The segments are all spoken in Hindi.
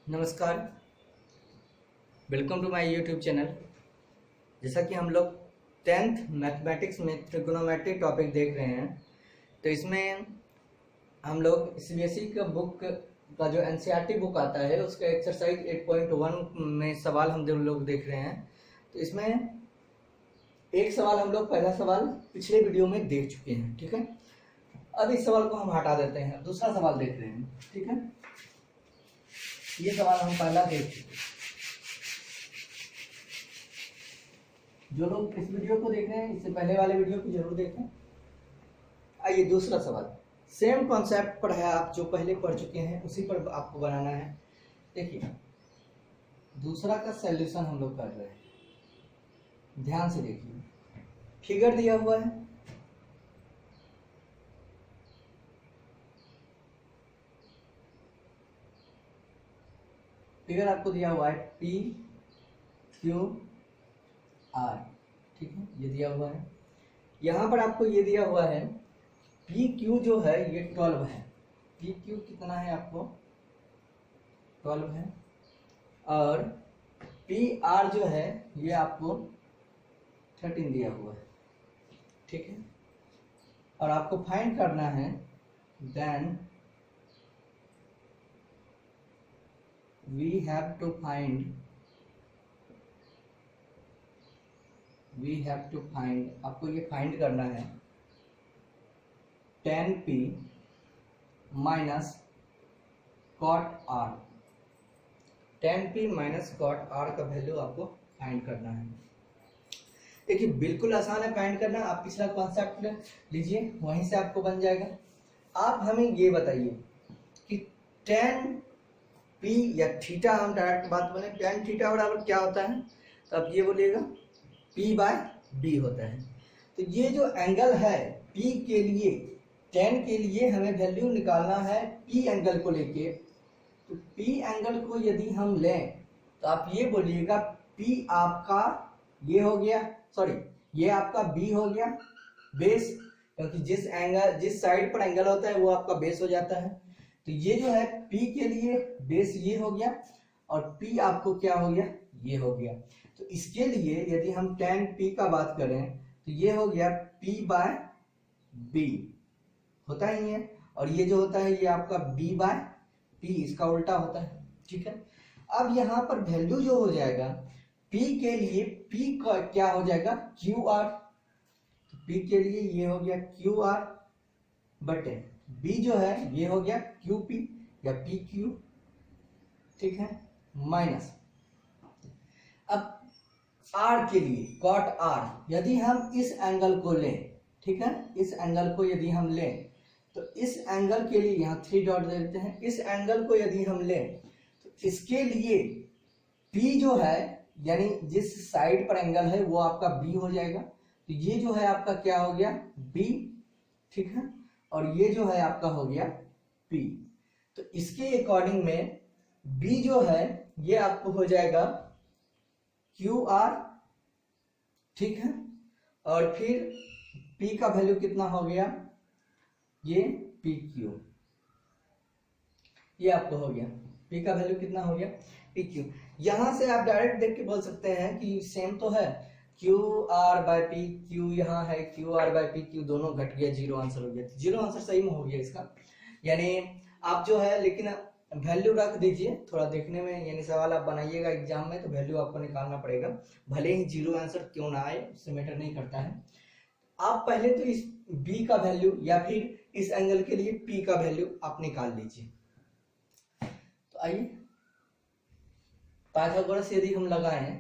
नमस्कार। Welcome to my YouTube channel. जैसा कि हम लोग 10th मैथमेटिक्स में ट्रिग्नोमेट्री टॉपिक देख रहे हैं, तो इसमें हम लोग सीबीएसई का बुक का जो एनसीईआरटी बुक आता है उसका एक्सरसाइज 8.1 में सवाल हम लोग देख रहे हैं। तो इसमें एक सवाल हम लोग पहला सवाल पिछले वीडियो में देख चुके हैं, ठीक है। अब इस सवाल को हम हटा देते हैं, दूसरा सवाल देख रहे हैं, ठीक है। ये सवाल हम पहला देख चुके। जो लोग इस वीडियो को देख रहे हैं इससे पहले वाले वीडियो को जरूर देखें। आइए दूसरा सवाल, सेम कॉन्सेप्ट पर है, आप जो पहले पढ़ चुके हैं उसी पर आपको बनाना है। देखिए दूसरा का सॉल्यूशन हम लोग कर रहे हैं, ध्यान से देखिए। फिगर दिया हुआ है, फिगर आपको दिया हुआ है पी क्यू आर, ठीक है, ये दिया हुआ है। यहाँ पर आपको ये दिया हुआ है पी क्यू जो है ये 12 है। पी क्यू कितना है आपको 12 है, और पी आर जो है ये आपको 13 दिया हुआ है, ठीक है। और आपको फाइंड करना है then we have to find आपको ये फाइंड करना है 10p minus cot R. 10p minus cot R का वैल्यू आपको फाइंड करना है। देखिए बिल्कुल आसान है फाइंड करना। आप पिछला कॉन्सेप्ट लीजिए, वहीं से आपको बन जाएगा। आप हमें ये बताइए कि 10p या थीटा, हम डायरेक्ट बात बोले, tan थीटा बराबर क्या होता है, तो आप ये बोलिएगा p/b होता है। तो ये जो एंगल है p के लिए, tan के लिए हमें वैल्यू निकालना है p एंगल को लेके। तो p एंगल को यदि हम लें तो आप ये बोलिएगा p आपका ये हो गया, सॉरी ये आपका b हो गया बेस, क्योंकि जिस साइड पर एंगल होता है वो आपका बेस हो जाता है। तो ये जो है P के लिए बेस ये हो गया, और P आपको क्या हो गया, ये हो गया। तो इसके लिए यदि हम tan P का बात करें तो ये हो गया P/B, होता ही है। और ये जो होता है ये आपका B/P, इसका उल्टा होता है, ठीक है। अब यहाँ पर वैल्यू जो हो जाएगा P के लिए, P का क्या हो जाएगा QR। तो P के लिए ये हो गया QR बटे B जो है ये हो गया QP या PQ, ठीक है, माइनस। अब R के लिए कॉट R, यदि हम इस एंगल को लें, ठीक है, इस एंगल को यदि हम लें तो इस एंगल के लिए यहाँ 3 डॉट दे देते हैं। इस एंगल को यदि हम लें तो इसके लिए P जो है यानी जिस साइड पर एंगल है वो आपका B हो जाएगा। तो ये जो है आपका क्या हो गया B, ठीक है, और ये जो है आपका हो गया P। तो इसके अकॉर्डिंग में B जो है ये आपको हो जाएगा QR, ठीक है, और फिर P का वैल्यू कितना हो गया, ये PQ, ये आपको हो गया P का वैल्यू कितना हो गया PQ। यहां से आप डायरेक्ट देख के बोल सकते हैं कि सेम तो है, QR/P, Q यहाँ है QR/PQ, दोनों घट गया, जीरो आंसर हो गया। जीरो आंसर सही में हो गया इसका, यानी आप जो है, लेकिन वैल्यू रख दीजिए थोड़ा देखने में, यानी सवाल आप बनाइएगा एग्जाम में तो वैल्यू आपको निकालना पड़ेगा, भले ही जीरो आंसर क्यों ना आए उससे मैटर नहीं करता है। आप पहले तो इस B का वैल्यू या फिर इस एंगल के लिए P का वैल्यू आप निकाल लीजिए। तो आइए पाइथागोरस यदि हम लगाएं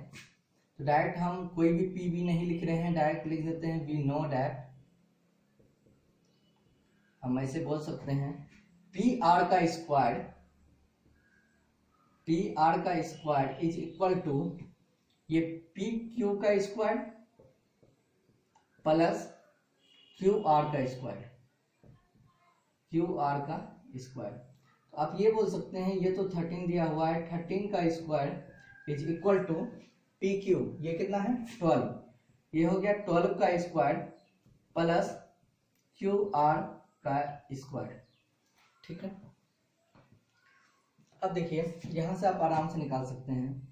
तो डायरेक्ट हम कोई भी पी बी नहीं लिख रहे हैं, डायरेक्ट लिख देते हैं वी नो डैट, हम ऐसे बोल सकते हैं पी आर का स्क्वायर इज इक्वल टू ये पी क्यू का स्क्वायर प्लस क्यू आर का स्क्वायर, तो आप ये बोल सकते हैं, ये तो 13 दिया हुआ है, 13 का square is equal to P Q, ये कितना है 12, ये हो गया 12 का स्क्वायर प्लस क्यू आर का स्क्वायर, ठीक है। अब देखिए यहाँ से आप आराम से निकाल सकते हैं,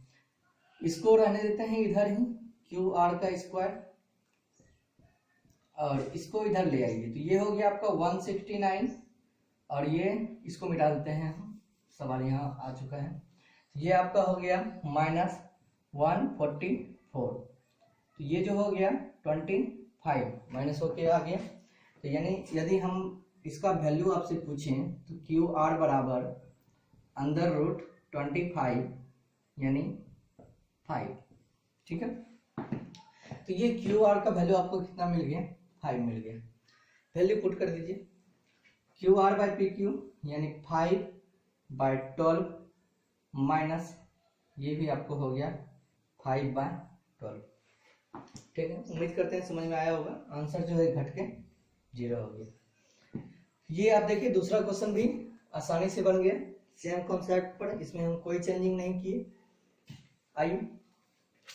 इसको रहने देते हैं इधर ही क्यू आर का स्क्वायर और इसको इधर ले आइए, तो ये हो गया आपका 169 और ये इसको मिटा देते हैं हम, सवाल यहाँ आ चुका है, ये आपका हो गया -144, तो ये जो हो गया 25 माइनस होके आ गया। तो यानी यदि हम इसका वैल्यू आपसे पूछें तो क्यू आर बराबर √25 यानी 5, ठीक है। तो ये क्यू आर का वैल्यू आपको कितना मिल गया, 5 मिल गया। वैल्यू पुट कर दीजिए, Q R by P Q यानी 5/12 माइनस ये भी आपको हो गया 5/12, ठीक है। उम्मीद करते हैं समझ में आया होगा। आंसर जो है घट के 0 हो गया। ये आप देखिए दूसरा क्वेश्चन भी आसानी से बन गया, सेम कॉन्सेप्ट पर, इसमें हम कोई चेंजिंग नहीं किए। आइए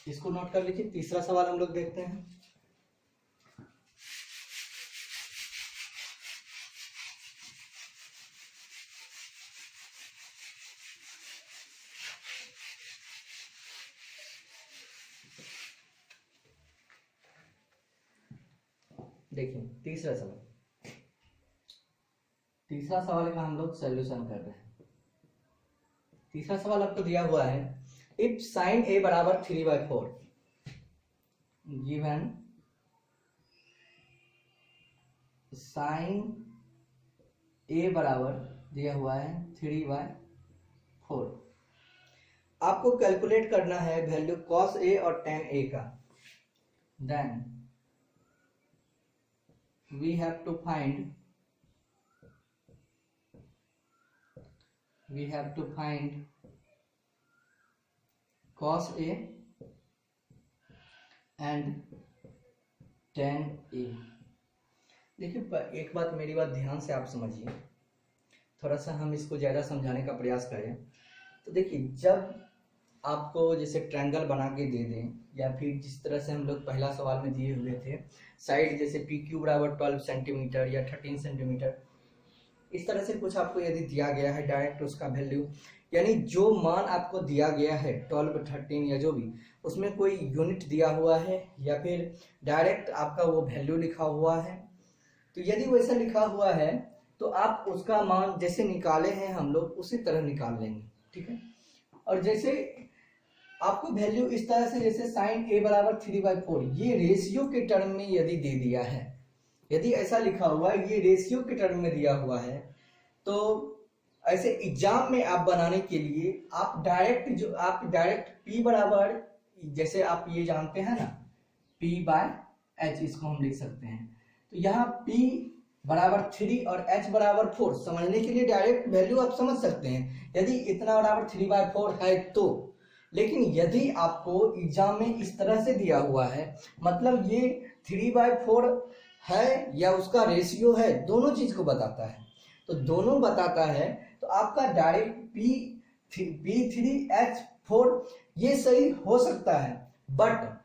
इसको नोट कर लीजिए। तीसरा सवाल हम लोग देखते हैं। देखिए तीसरा सवाल का हम लोग सॉल्यूशन कर रहे हैं। तीसरा सवाल आपको दिया हुआ है, इफ साइन ए बराबर 3/4 गिवन साइन ए बराबर दिया हुआ है 3/4, आपको कैलकुलेट करना है वैल्यू कॉस ए और टेन ए का, then we have to find cos A and tan A। देखिए एक बात, मेरी बात ध्यान से आप समझिए, थोड़ा सा हम इसको ज़्यादा समझाने का प्रयास करें। तो देखिए जब आपको जैसे ट्रायंगल बना के दे दें, या फिर जिस तरह से हम लोग पहला सवाल में दिए हुए थे, साइड जैसे पी क्यू बराबर 12 सेंटीमीटर या 13 सेंटीमीटर, इस तरह से कुछ आपको यदि दिया गया है डायरेक्ट उसका वैल्यू, यानी जो मान आपको दिया गया है 12, 13 या जो भी, उसमें कोई यूनिट दिया हुआ है या फिर डायरेक्ट आपका वो वैल्यू लिखा हुआ है, तो यदि वैसा लिखा हुआ है तो आप उसका मान जैसे निकाले हैं हम लोग उसी तरह निकाल लेंगे, ठीक है। और जैसे आपको वैल्यू इस तरह से, जैसे साइन ए बराबर 3/4, ये रेशियो के टर्म में यदि दे दिया है, यदि ऐसा लिखा हुआ है ये रेशियो के टर्म में दिया हुआ है, तो ऐसे एग्जाम में आप बनाने के लिए आप डायरेक्ट P बराबर, जैसे आप ये जानते हैं ना P/H, इसको हम लिख सकते हैं। तो यहाँ P बराबर 3 और H बराबर 4 समझने के लिए डायरेक्ट वैल्यू आप समझ सकते हैं, यदि इतना बराबर 3/4 है तो। लेकिन यदि आपको एग्जाम में इस तरह से दिया हुआ है, मतलब ये 3/4 है या उसका रेशियो है, दोनों चीज को बताता है, तो दोनों बताता है, तो आपका डायरेक्ट P3H4 ये सही हो सकता है, बट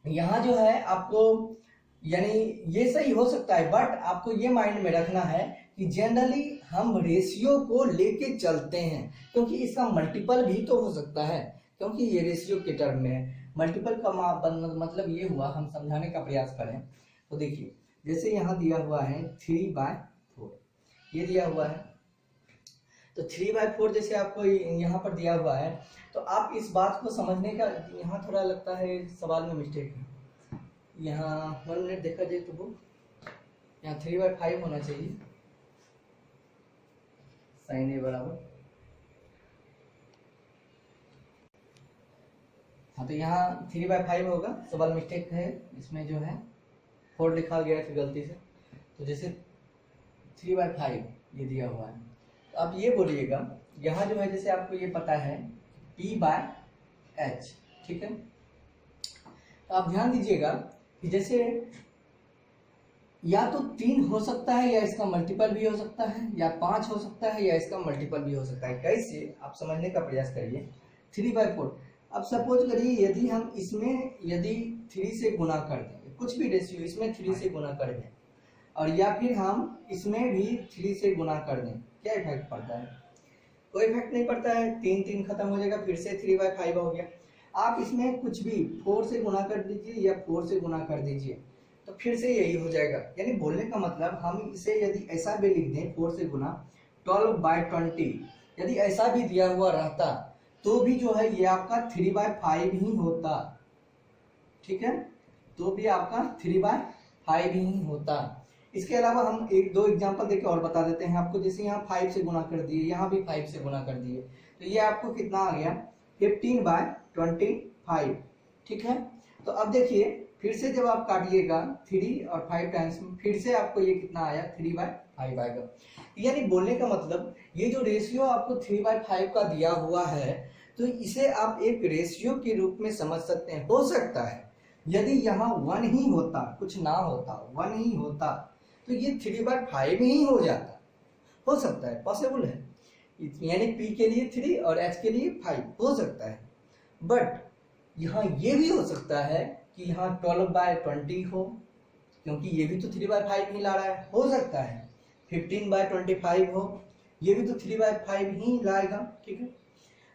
यहाँ जो है आपको, यानी ये सही हो सकता है, बट आपको ये माइंड में रखना है कि जनरली हम रेशियो को लेके चलते हैं, क्योंकि इसका मल्टीपल भी तो हो सकता है, क्योंकि ये रेशियो के टर्म में मल्टीपल का मतलब ये हुआ, हम समझाने का प्रयास करें तो देखिए जैसे यहाँ दिया हुआ है 3/4, ये दिया हुआ है, तो 3/4 जैसे आपको यहाँ पर दिया हुआ है, तो आप इस बात को समझने का, यहाँ थोड़ा लगता है सवाल में मिस्टेक है, यहाँ 1 मिनट देखा जाए तो वो यहाँ 3/5 होना चाहिए, साइन ए बराबर, हाँ तो यहाँ 3/5 होगा, सवाल मिस्टेक है, इसमें जो है 4 लिखा गया है गलती से, तो जैसे 3/5 ये दिया हुआ है, तो आप ये बोलिएगा यहाँ जो है, जैसे आपको ये पता है P/H, ठीक है। तो आप ध्यान दीजिएगा कि जैसे या तो 3 हो सकता है या इसका मल्टीपल भी हो सकता है, या 5 हो सकता है या इसका मल्टीपल भी हो सकता है। कैसे, आप समझने का प्रयास करिए। 3/4, अब सपोज करिए यदि हम इसमें यदि 3 से गुना कर दें, कुछ भी रेशियो इसमें 3 से गुना कर दें, और या फिर हम इसमें भी 3 से गुना कर दें, क्या इफेक्ट पड़ता है? कोई इफेक्ट नहीं पड़ता है, 3 3 खत्म हो जाएगा, फिर से 3/5 हो गया। आप इसमें कुछ भी 4 से गुना कर दीजिए या 4 से गुना कर दीजिए तो फिर से यही हो जाएगा। यानी बोलने का मतलब हम इसे यदि ऐसा भी लिख दें 4 से गुना 12/20, यदि ऐसा भी दिया हुआ रहता तो भी जो है ये आपका 3/5 ही होता, ठीक है, तो भी आपका 3/5 ही होता। इसके अलावा हम एक दो एग्जांपल देके और बता देते हैं आपको। जैसे यहाँ 5 से गुना कर दिए, यहाँ भी 5 से गुना कर दिए, तो ये आपको कितना आ गया 15/25, ठीक है। तो अब देखिए फिर से जब आप काटिएगा 3 और 5 टाइम्स में, फिर से आपको ये कितना आया 3/5 आएगा। यानी बोलने का मतलब ये जो रेशियो आपको 3/5 का दिया हुआ है तो इसे आप एक रेशियो के रूप में समझ सकते हैं। हो सकता है यदि यहाँ 1 ही होता, कुछ ना होता, 1 ही होता तो ये 3/5 ही हो जाता, हो सकता है, पॉसिबल है। यानी P के लिए 3 और H के लिए 5 हो सकता है। बट यहाँ ये भी हो सकता है कि यहाँ 12/20 हो, क्योंकि ये भी तो 3/5 ही ला रहा है। हो सकता है 15/25 हो, ये भी तो 3/5 ही लाएगा, ठीक है।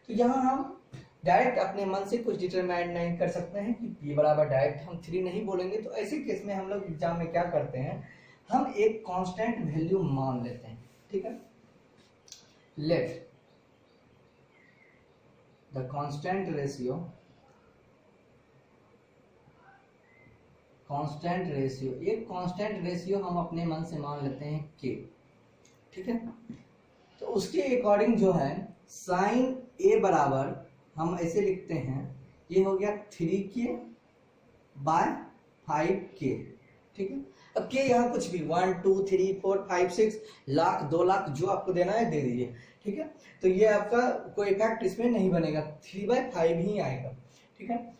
तो यहाँ हम डायरेक्ट अपने मन से कुछ डिटरमाइन नहीं कर सकते हैं कि P बराबर डायरेक्ट हम 3 नहीं बोलेंगे। तो ऐसे केस में हम लोग एग्जाम में क्या करते हैं, हम एक कांस्टेंट वैल्यू मान लेते हैं, ठीक है। लेट द कांस्टेंट रेशियो, एक कांस्टेंट रेशियो हम अपने मन से मान लेते हैं K, ठीक है। तो उसके अकॉर्डिंग जो है साइन A बराबर हम ऐसे लिखते हैं, ये हो गया 3K/5K, ठीक है। अब K यहाँ कुछ भी 1 2 3 4 5 6 लाख 2 लाख जो आपको देना है दे दीजिए, ठीक है। तो ये आपका कोई इफेक्ट इसमें नहीं बनेगा, 3/5 ही आएगा, ठीक है।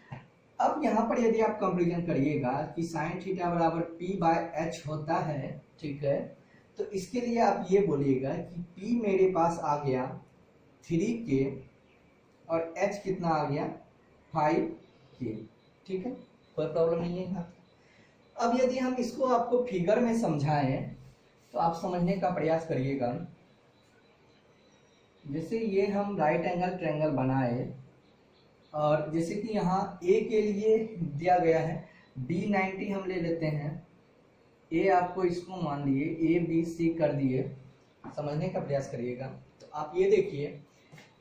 अब यहाँ पर यदि आप कंपेरिजन करिएगा कि साइन थीटा बराबर P/H होता है, ठीक है, तो इसके लिए आप ये बोलिएगा कि P मेरे पास आ गया 3K और H कितना आ गया 5K, ठीक है, कोई प्रॉब्लम नहीं है। अब यदि हम इसको आपको फिगर में समझाएं तो आप समझने का प्रयास करिएगा। जैसे ये हम राइट एंगल ट्रायंगल बनाए और जैसे कि यहाँ A के लिए दिया गया है B90 हम ले लेते हैं, A आपको इसको मान लिए ABC कर दिए, समझने का प्रयास करिएगा। तो आप ये देखिए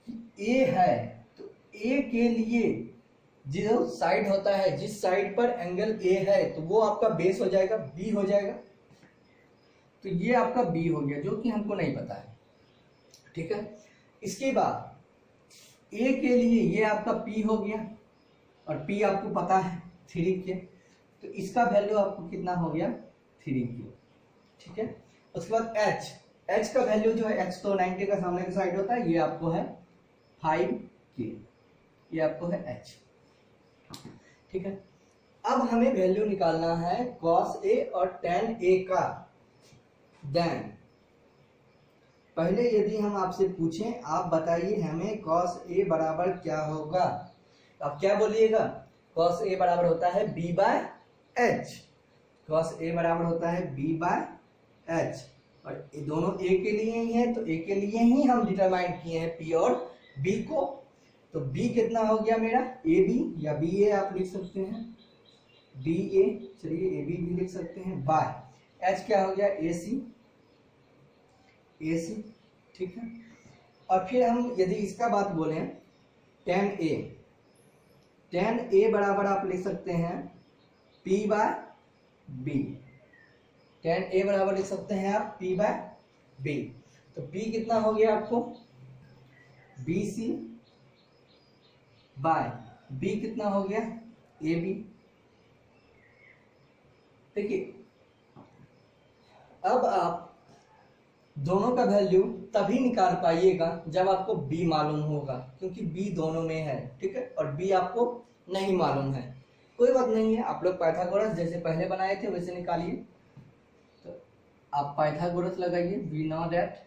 कि A है तो A के लिए जो साइड होता है, जिस साइड पर एंगल A है तो वो आपका बेस हो जाएगा, B हो जाएगा। तो ये आपका B हो गया जो कि हमको नहीं पता है, ठीक है। इसके बाद A के लिए ये आपका P हो गया और P आपको पता है 3K, तो इसका वैल्यू आपको कितना हो गया 3K, ठीक है। उसके बाद H का वैल्यू जो है H तो 90 का सामने का साइड होता है, ये आपको है 5K, ये आपको है H, ठीक है। अब हमें वैल्यू निकालना है cos A और tan A का। देन पहले यदि हम आपसे पूछें आप बताइए हमें cos A बराबर क्या होगा, आप क्या बोलिएगा, cos A बराबर होता है B/H, cos A बराबर होता है B/H, और ये दोनों A के लिए ही है तो A के लिए ही हम डिटरमाइन किए हैं P और B को। तो B कितना हो गया मेरा AB या BA आप लिख सकते हैं, BA, चलिए AB भी लिख सकते हैं, बाय H क्या हो गया AC, ठीक है। और फिर हम यदि इसका बात बोलें tan A बराबर आप लिख सकते हैं P/B, tan A बराबर लिख सकते हैं आप P/B। तो P कितना हो गया आपको BC बाय B कितना हो गया AB। देखिए अब आप दोनों का वैल्यू तभी निकाल पाइएगा जब आपको B मालूम होगा, क्योंकि B दोनों में है, ठीक है, और B आपको नहीं मालूम है। कोई बात नहीं है, आप लोग पाइथागोरस जैसे पहले बनाए थे वैसे निकालिए। तो आप पाइथागोरस लगाइए, वी नो दैट,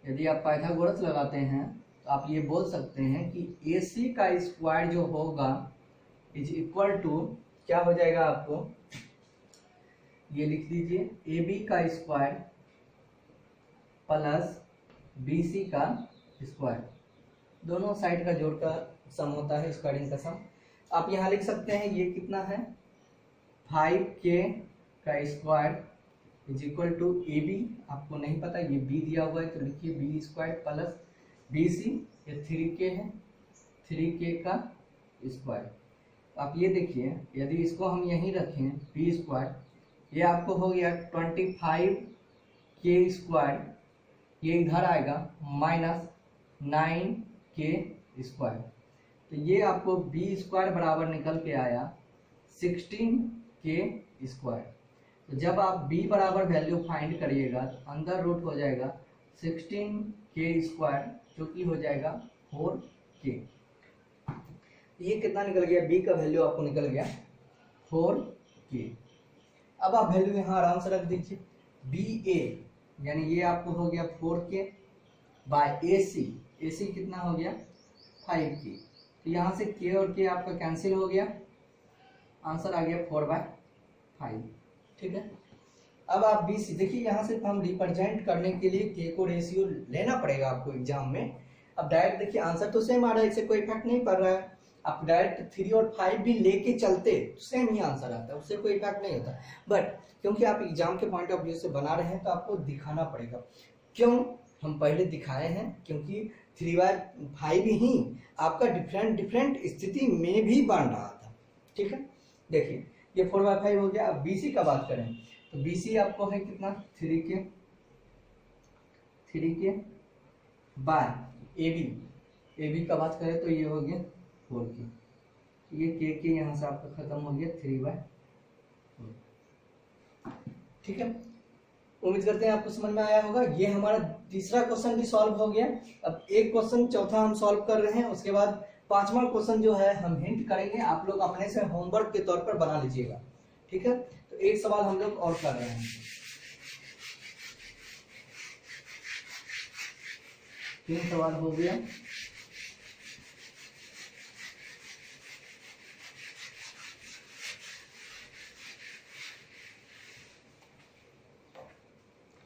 यदि आप पाइथागोरस लगाते हैं तो आप ये बोल सकते हैं कि AC का स्क्वायर जो होगा इज इक्वल टू क्या हो जाएगा, आपको ये लिख लीजिए AB का स्क्वायर प्लस BC का स्क्वायर, दोनों साइड का जोड़ का सम होता है, स्क्वायरिंग का सम। आप यहाँ लिख सकते हैं ये कितना है 5K का square is equal to AB। आपको नहीं पता ये B दिया हुआ है तो लिखिए B स्क्वायर प्लस BC, ये 3K है, 3K का स्क्वायर। आप ये देखिए यदि इसको हम यहीं रखें B स्क्वायर, ये आपको हो गया 25K स्क्वायर, ये इधर आएगा माइनस 9K स्क्वायर, तो ये आपको B स्क्वायर बराबर निकल के आया 16K स्क्वायर। तो जब आप B बराबर वैल्यू फाइंड करिएगा तो अंदर रूट हो जाएगा 16K स्क्वायर जो कि हो जाएगा 4K। ये कितना निकल गया, B का वैल्यू आपको निकल गया 4K। अब आप वैल्यू यहाँ आराम से रख दीजिए, BA यानी ये आपको हो गया 4K बाय AC कितना हो गया 5K। तो यहाँ से K और K आपका कैंसिल हो गया, आंसर आ गया 4/5। ठीक है। अब आप BC देखिए, यहाँ से हम रिप्रेजेंट करने के लिए K को रेशियो लेना पड़ेगा आपको एग्जाम में। अब डायरेक्ट देखिए आंसर तो सेम आ रहा है, इससे कोई इफेक्ट नहीं पड़ रहा है। आप डायरेक्ट 3 और 5 भी लेके चलते तो सेम ही आंसर आता है, उससे कोई इफेक्ट नहीं होता। बट क्योंकि आप एग्जाम के पॉइंट ऑफ व्यू से बना रहे हैं तो आपको दिखाना पड़ेगा। क्यों हम पहले दिखाए हैं, क्योंकि 3/5 ही आपका डिफरेंट स्थिति में भी बन रहा था। ठीक है, देखिए ये 4/5 हो गया। अब BC का बात करें तो BC आपको है कितना 3K बाय AB का बात करें तो ये हो गया 4K, ये K यहाँ से आपका खत्म हो गया 3/4। ठीक है, उम्मीद करते हैं आपको समझ में आया होगा। ये हमारा तीसरा क्वेश्चन भी सॉल्व हो गया। अब एक क्वेश्चन चौथा हम सॉल्व कर रहे हैं, उसके बाद पांचवा क्वेश्चन जो है हम हिंट करेंगे, आप लोग अपने से होमवर्क के तौर पर बना लीजिएगा। ठीक है, तो एक सवाल हम लोग और कर रहे हैं। 3 सवाल हो गया।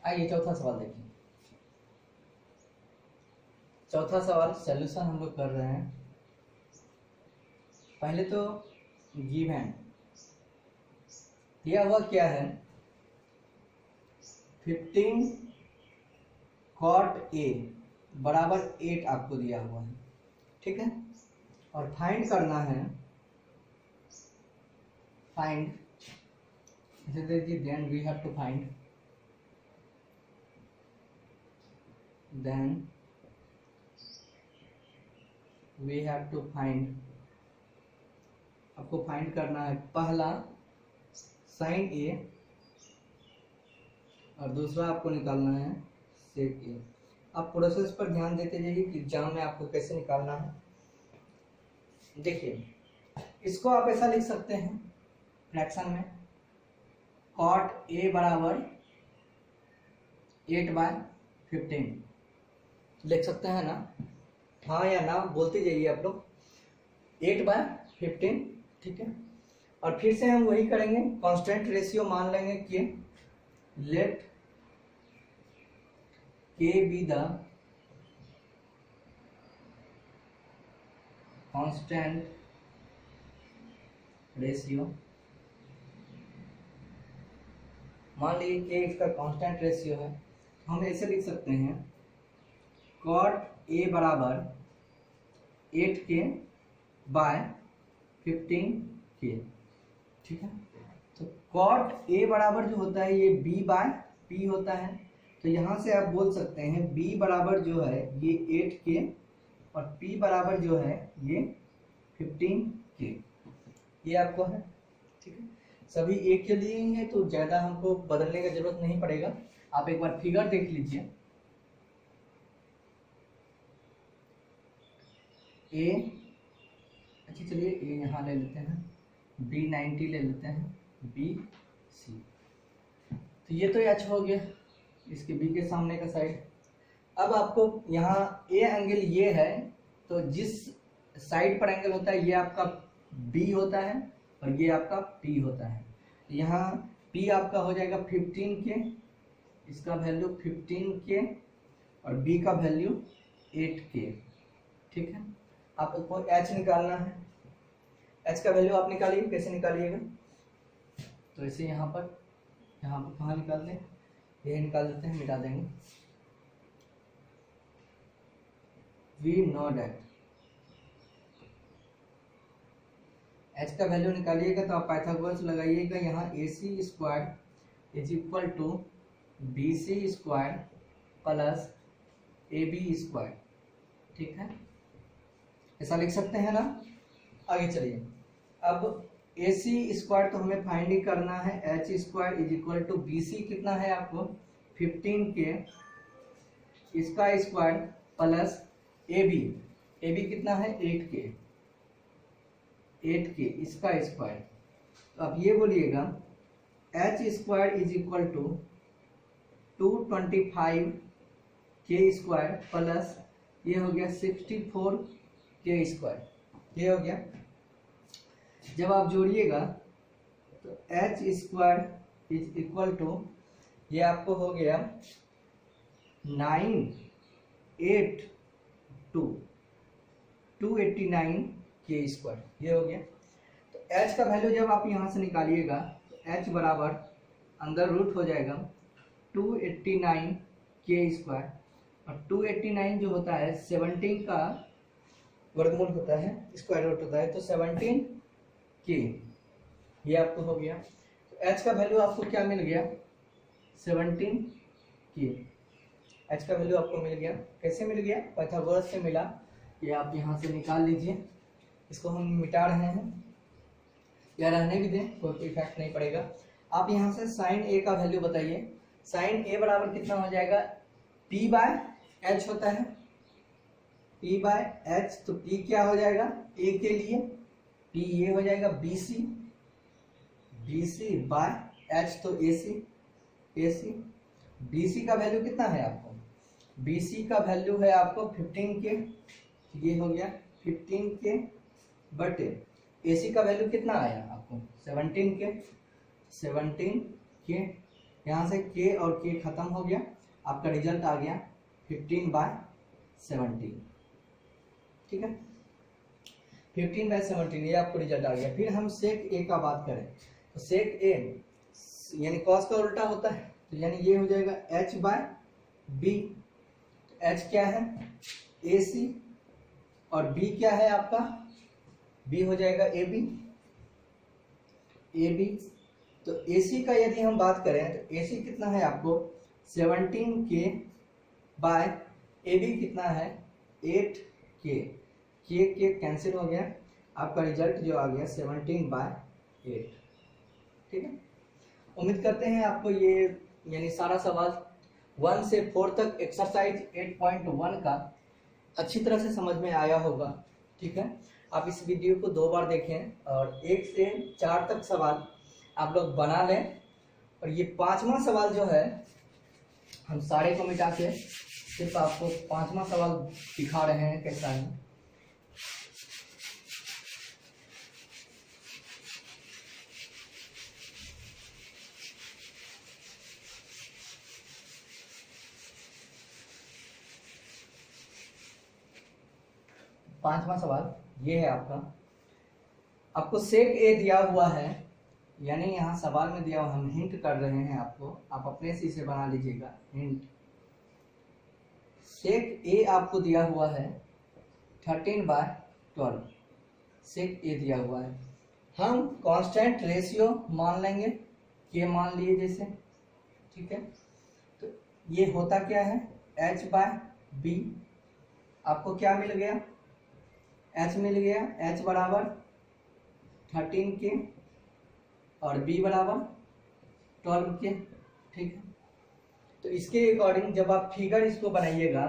आइए चौथा सवाल देखिए। चौथा सवाल सॉल्यूशन हम लोग कर रहे हैं। पहले तो गिवन दिया हुआ क्या है, 15 cot A बराबर 8 आपको दिया हुआ है। ठीक है, और फाइंड करना है, find then we have to find, then we have to find, आपको फाइंड करना है पहला sin A और दूसरा आपको निकालना है sec A। आप प्रोसेस पर ध्यान देते जाइए कि एग्जाम में आपको कैसे निकालना है। देखिए इसको आप ऐसा लिख सकते हैं फ्रैक्शन में, cot A बराबर 8/15 लिख सकते हैं ना, हाँ या ना बोलते जाइए आप लोग, 8/15। ठीक है, और फिर से हम वही करेंगे, कांस्टेंट रेशियो मान लेंगे कि let K be the constant ratio. मान लीजिए K इसका कांस्टेंट रेशियो है, हम ऐसे लिख सकते हैं cot A बराबर 8K बाय 15K। ठीक है, तो cot A बराबर जो होता है ये B/P होता है, तो यहाँ से आप बोल सकते हैं B बराबर जो है ये 8K और P बराबर जो है ये 15K, ये आपको है। ठीक है, सभी एक के लिए ही है तो ज़्यादा हमको बदलने का जरूरत नहीं पड़ेगा। आप एक बार फिगर देख लीजिए, A, अच्छा चलिए A यहाँ ले लेते हैं, B 90 ले लेते हैं, B C, तो ये तो H हो गया इसके B के सामने का साइड। अब आपको यहाँ A एंगल ये है, तो जिस साइड पर एंगल होता है ये आपका B होता है और ये आपका P होता है। यहाँ P आपका हो जाएगा 15K, इसका वैल्यू 15K और बी का वैल्यू 8K। ठीक है, आपको एच निकालना है। एच का वैल्यू आप निकालिए, कैसे निकालिएगा? तो इसे यहाँ पर कहाँ निकाल दें, ये निकाल देते हैं, मिटा देंगे। वी नो दैट एच का वैल्यू निकालिएगा तो आप पाइथागोरस लगाइएगा। यहाँ AC square is equal to BC square plus AB square. ठीक है, ऐसा लिख सकते हैं ना। आगे चलिए, अब AC स्क्वायर तो हमें फाइंड ही करना है। H square is equal to BC कितना है आपको 15K इसका स्क्वायर प्लस AB कितना है 8K इसका स्क्वायर। तो अब ये बोलिएगा H square is equal to 225K square plus ये हो गया 64K स्क्वायर, ये हो गया। जब आप जोड़िएगा तो H square is equal to ये आपको हो गया 289K स्क्वायर, ये हो गया। तो H का वैल्यू जब आप यहाँ से निकालिएगा तो H बराबर अंदर रूट हो जाएगा 289K स्क्वायर, और 289 जो होता है 17 का वर्गमूल होता है, स्क्वायर रूट होता है, तो 17K ये आपको हो गया। तो H का वैल्यू आपको क्या मिल गया 17K। H का वैल्यू आपको मिल गया, कैसे मिल गया? पाइथागोरस से मिला। ये आप यहाँ से निकाल लीजिए, इसको हम मिटा रहे हैं या रहने भी दें, कोई इफेक्ट नहीं पड़ेगा। आप यहाँ से साइन A का वैल्यू बताइए। साइन A बराबर कितना हो जाएगा? P/H होता है, P/H। तो P क्या हो जाएगा A के लिए? P ये हो जाएगा BC/H, तो AC। BC का वैल्यू कितना है आपको? BC का वैल्यू है आपको 15K, ये हो गया 15K बटे AC का वैल्यू कितना आया आपको 17K। यहाँ से K और K खत्म हो गया, आपका रिजल्ट आ गया 15/17। ठीक है, 15/17 ये आपको रिजल्ट आ गया। फिर हम सेक A का बात करें तो सेक A यानी कॉस का उल्टा होता है, तो यानी ये हो जाएगा H/B। H क्या है AC और B क्या है आपका? B हो जाएगा AB। तो AC का यदि हम बात करें तो AC कितना है आपको 17K/AB कितना है 8K। K कैंसिल हो गया, आपका रिजल्ट जो आ गया 17/8। ठीक है, उम्मीद करते हैं आपको ये यानी सारा सवाल 1 से 4 तक एक्सरसाइज 8.1 का अच्छी तरह से समझ में आया होगा। ठीक है, आप इस वीडियो को 2 बार देखें और 1 से 4 तक सवाल आप लोग बना लें। और ये 5वां सवाल जो है हम सारे को मिटा के सिर्फ आपको 5वां सवाल दिखा रहे हैं कैसा है। पांचवा सवाल ये है आपको सेक A दिया हुआ है, यानी यहाँ सवाल में दिया हुआ, हम हिंट कर रहे हैं आपको, आप अपने से इसे बना लीजिएगा हिंट। सेक A आपको दिया हुआ है 13/12, सेक A दिया हुआ है। हम कांस्टेंट रेशियो मान लेंगे, K मान लिए जैसे। ठीक है, तो ये होता क्या है H/B। आपको क्या मिल गया? H मिल गया। H बराबर 13K और B बराबर 12K। ठीक है, तो इसके अकॉर्डिंग जब आप फिगर इसको बनाइएगा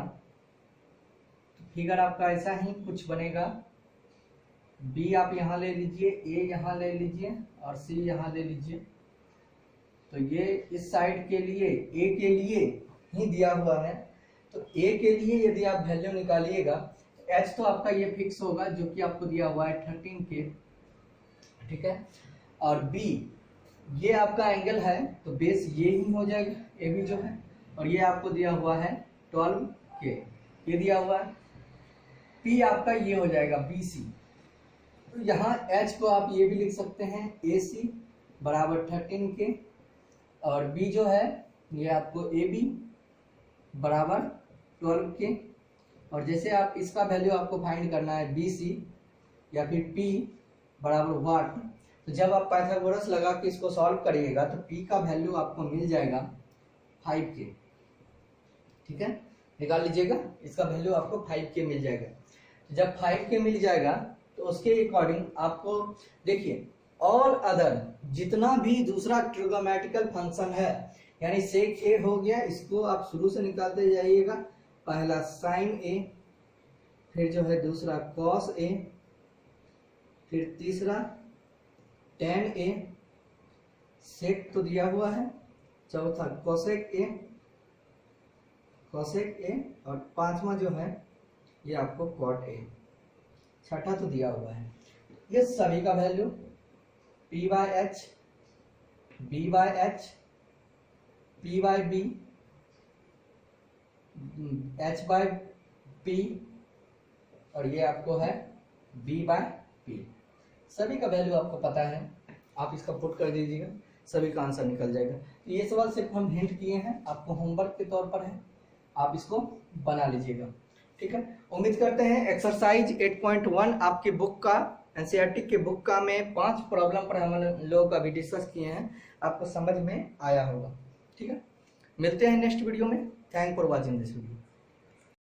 तो फिगर आपका ऐसा ही कुछ बनेगा। B आप यहाँ ले लीजिए, A यहाँ ले लीजिए और C यहाँ ले लीजिए। तो ये इस साइड के लिए A के लिए ही दिया हुआ है, तो A के लिए यदि आप वैल्यू निकालिएगा H तो आपका ये फिक्स होगा जो कि आपको दिया हुआ है 13K। ठीक है, और B ये आपका एंगल है तो बेस ये ही हो जाएगा AB जो है, और ये आपको दिया हुआ है 12 के, ये दिया हुआ है। P आपका ये हो जाएगा BC, तो यहाँ H को आप ये भी लिख सकते हैं AC बराबर 13 के, और B जो है ये आपको AB बराबर 12 के। और जैसे आप इसका वैल्यू आपको फाइंड करना है BC या फिर P बराबर वाट, तो जब आप पाइथागोरस लगा के इसको सॉल्व करिएगा तो P का वैल्यू आपको मिल जाएगा 5K। ठीक है, निकाल लीजिएगा, इसका वैल्यू आपको 5K मिल जाएगा। जब 5K मिल जाएगा तो उसके अकॉर्डिंग आपको देखिए ऑल अदर जितना भी दूसरा ट्रिग्नोमेट्रिकल फंक्शन है, यानी सेक ए हो गया, इसको आप शुरू से निकालते जाइएगा। पहला साइन ए, फिर जो है दूसरा कॉस ए, फिर तीसरा टेन ए, सेक तो दिया हुआ है, चौथा कोसेक ए, कोसेक ए, और पांचवा जो है ये आपको कॉट ए, छठा तो दिया हुआ है। ये सभी का value P by H, B by H, P by B, H by P, और ये आपको है B बाय P। सभी का वैल्यू आपको पता है, आप इसका पुट कर दीजिएगा, सभी का आंसर निकल जाएगा। तो ये सवाल सिर्फ हम हिंट किए हैं, आपको होमवर्क के तौर पर है, आप इसको बना लीजिएगा। ठीक है, उम्मीद करते हैं एक्सरसाइज 8.1 आपकी बुक का, एनसीईआरटी के बुक का में 5 प्रॉब्लम पर हम लोग अभी डिस्कस किए हैं, आपको समझ में आया होगा। ठीक है, मिलते हैं नेक्स्ट वीडियो में। Thank for watching this video.